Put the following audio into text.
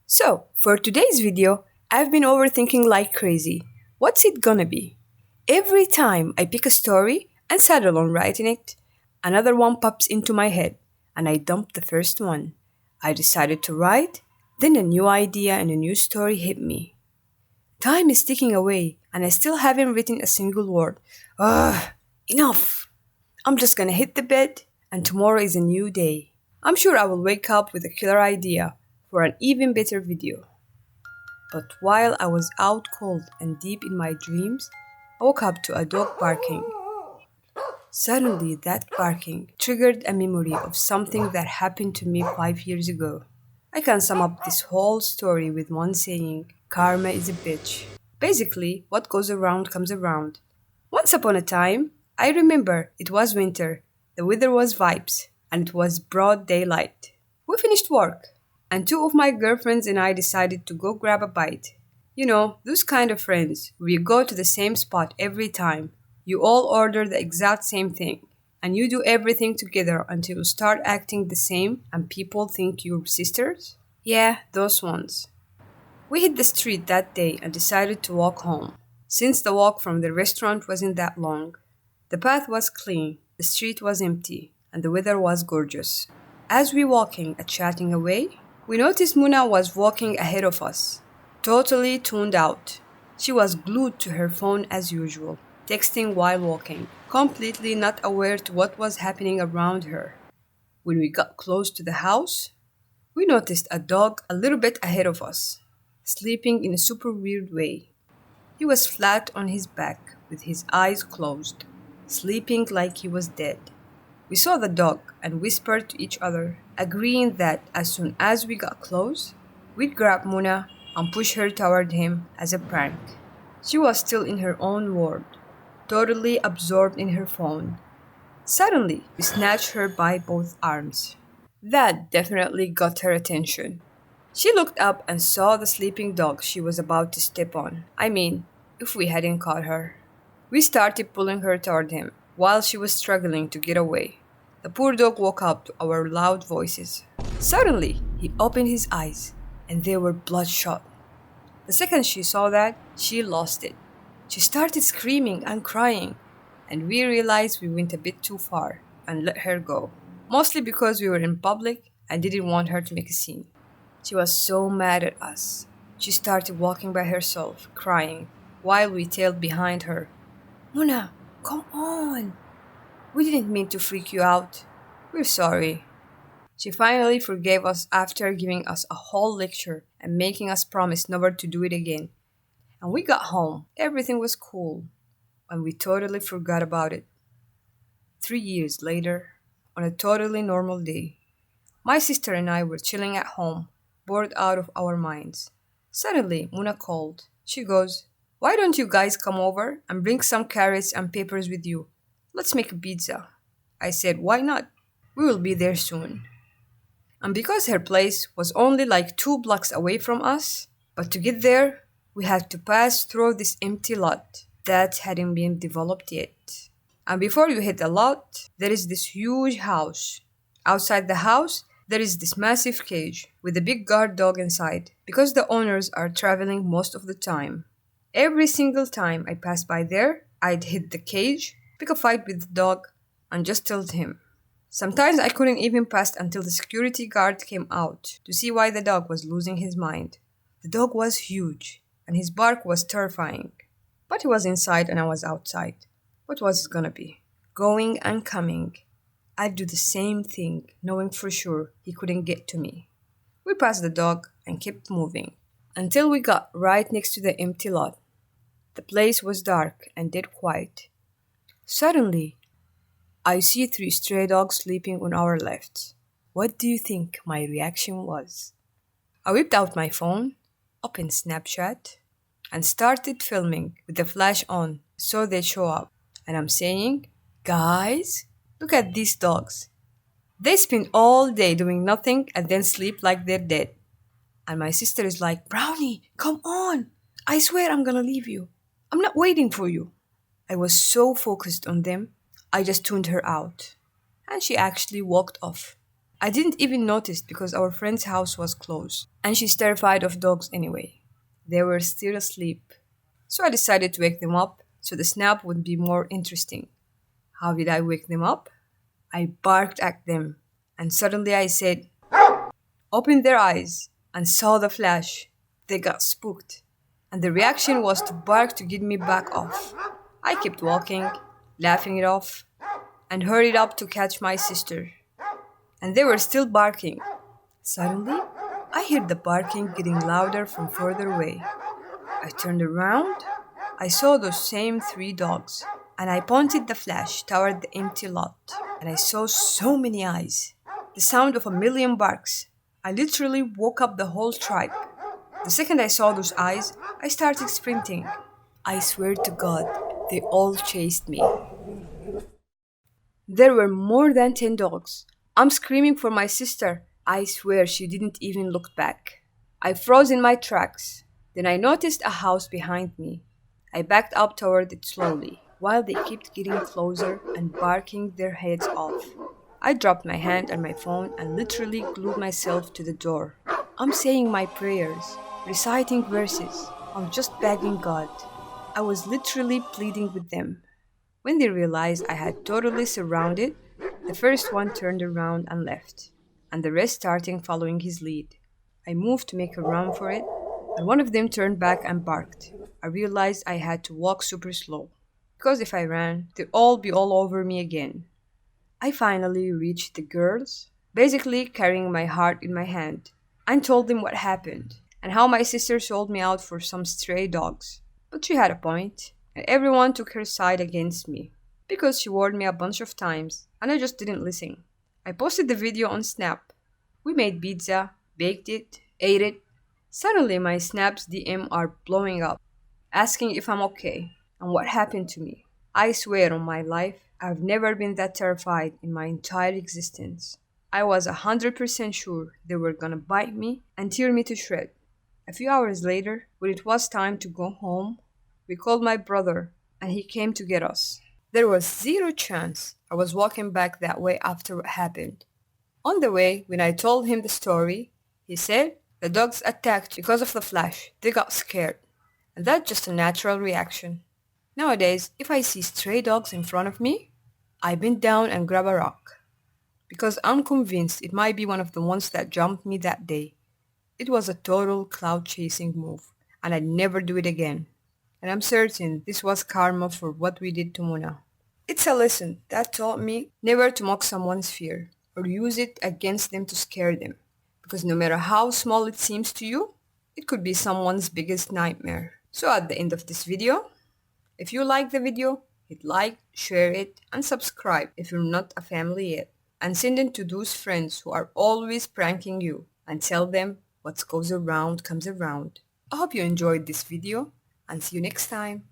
So, for today's video, I've been overthinking like crazy. What's it gonna be? Every time I pick a story and settle on writing it, another one pops into my head, and I dump the first one. I decided to write, then a new idea and a new story hit me. Time is ticking away, and I still haven't written a single word. Ugh, enough! I'm just gonna hit the bed, and tomorrow is a new day. I'm sure I will wake up with a killer idea for an even better video. But while I was out cold and deep in my dreams, I woke up to a dog barking. Suddenly, that barking triggered a memory of something that happened to me 5 years ago. I can sum up this whole story with one saying: karma is a bitch. Basically, what goes around comes around. Once upon a time, I remember it was winter, the weather was vibes, and it was broad daylight. We finished work, and two of my girlfriends and I decided to go grab a bite. You know, those kind of friends where you go to the same spot every time. You all order the exact same thing, and you do everything together until you start acting the same and people think you're sisters? Yeah, those ones. We hit the street that day and decided to walk home, since the walk from the restaurant wasn't that long. The path was clean, the street was empty, and the weather was gorgeous. As we walking and chatting away, we noticed Muna was walking ahead of us, totally tuned out. She was glued to her phone as usual, texting while walking, completely not aware to what was happening around her. When we got close to the house, we noticed a dog a little bit ahead of us, sleeping in a super weird way. He was flat on his back, with his eyes closed, sleeping like he was dead. We saw the dog and whispered to each other, agreeing that as soon as we got close, we'd grab Muna and push her toward him as a prank. She was still in her own world, totally absorbed in her phone. Suddenly, we snatched her by both arms. That definitely got her attention. She looked up and saw the sleeping dog she was about to step on. I mean, if we hadn't caught her. We started pulling her toward him, while she was struggling to get away. The poor dog woke up to our loud voices. Suddenly, he opened his eyes, and they were bloodshot. The second she saw that, she lost it. She started screaming and crying, and we realized we went a bit too far and let her go, mostly because we were in public and didn't want her to make a scene. She was so mad at us. She started walking by herself, crying, while we tailed behind her. Muna, come on! We didn't mean to freak you out. We're sorry. She finally forgave us after giving us a whole lecture and making us promise never to do it again. And we got home. Everything was cool. And we totally forgot about it. 3 years later, on a totally normal day, my sister and I were chilling at home, bored out of our minds. Suddenly, Muna called. She goes, "Why don't you guys come over and bring some carrots and peppers with you? Let's make a pizza." I said, "Why not? We will be there soon." And because her place was only like 2 blocks away from us, but to get there, we had to pass through this empty lot that hadn't been developed yet. And before you hit the lot, there is this huge house. Outside the house, there is this massive cage with a big guard dog inside, because the owners are traveling most of the time. Every single time I passed by there, I'd hit the cage, pick a fight with the dog, and just tilt him. Sometimes I couldn't even pass until the security guard came out to see why the dog was losing his mind. The dog was huge, and his bark was terrifying. But he was inside and I was outside. What was it gonna be? Going and coming. I'd do the same thing, knowing for sure he couldn't get to me. We passed the dog and kept moving, until we got right next to the empty lot. The place was dark and dead quiet. Suddenly, I see 3 stray dogs sleeping on our left. What do you think my reaction was? I whipped out my phone, opened Snapchat, and started filming with the flash on so they'd show up. And I'm saying, "Guys, look at these dogs. They spend all day doing nothing and then sleep like they're dead." And my sister is like, "Brownie, come on. I swear I'm gonna leave you. I'm not waiting for you." I was so focused on them, I just tuned her out. And she actually walked off. I didn't even notice because our friend's house was closed, and she's terrified of dogs anyway. They were still asleep. So I decided to wake them up so the snap would be more interesting. How did I wake them up? I barked at them, and suddenly I said, opened their eyes, and saw the flash. They got spooked, and the reaction was to bark to get me back off. I kept walking, laughing it off, and hurried up to catch my sister. And they were still barking. Suddenly, I heard the barking getting louder from further away. I turned around. I saw those same three dogs, and I pointed the flash toward the empty lot, and I saw so many eyes. The sound of a million barks. I literally woke up the whole tribe. The second I saw those eyes, I started sprinting. I swear to God, they all chased me. There were more than 10 dogs. I'm screaming for my sister. I swear she didn't even look back. I froze in my tracks. Then I noticed a house behind me. I backed up toward it slowly, while they kept getting closer and barking their heads off. I dropped my hand and my phone and literally glued myself to the door. I'm saying my prayers, reciting verses. I'm just begging God. I was literally pleading with them. When they realized I had totally surrounded, the first one turned around and left, and the rest started following his lead. I moved to make a run for it, and one of them turned back and barked. I realized I had to walk super slow, because if I ran, they'd all be all over me again. I finally reached the girls, basically carrying my heart in my hand, and told them what happened, and how my sister sold me out for some stray dogs. But she had a point, and everyone took her side against me, because she warned me a bunch of times, and I just didn't listen. I posted the video on Snap. We made pizza, baked it, ate it. Suddenly my Snap's DM are blowing up, asking if I'm okay, and what happened to me. I swear on my life, I've never been that terrified in my entire existence. I was 100% sure they were gonna bite me and tear me to shreds. A few hours later, when it was time to go home, we called my brother and he came to get us. There was zero chance I was walking back that way after what happened. On the way, when I told him the story, he said the dogs attacked because of the flash. They got scared. And that's just a natural reaction. Nowadays, if I see stray dogs in front of me, I bend down and grab a rock. Because I'm convinced it might be one of the ones that jumped me that day. It was a total cloud chasing move, and I'd never do it again. And I'm certain this was karma for what we did to Mona. It's a lesson that taught me never to mock someone's fear or use it against them to scare them. Because no matter how small it seems to you, it could be someone's biggest nightmare. So at the end of this video, if you like the video, hit like, share it, and subscribe if you're not a family yet. And send it to those friends who are always pranking you and tell them what goes around comes around. I hope you enjoyed this video and see you next time.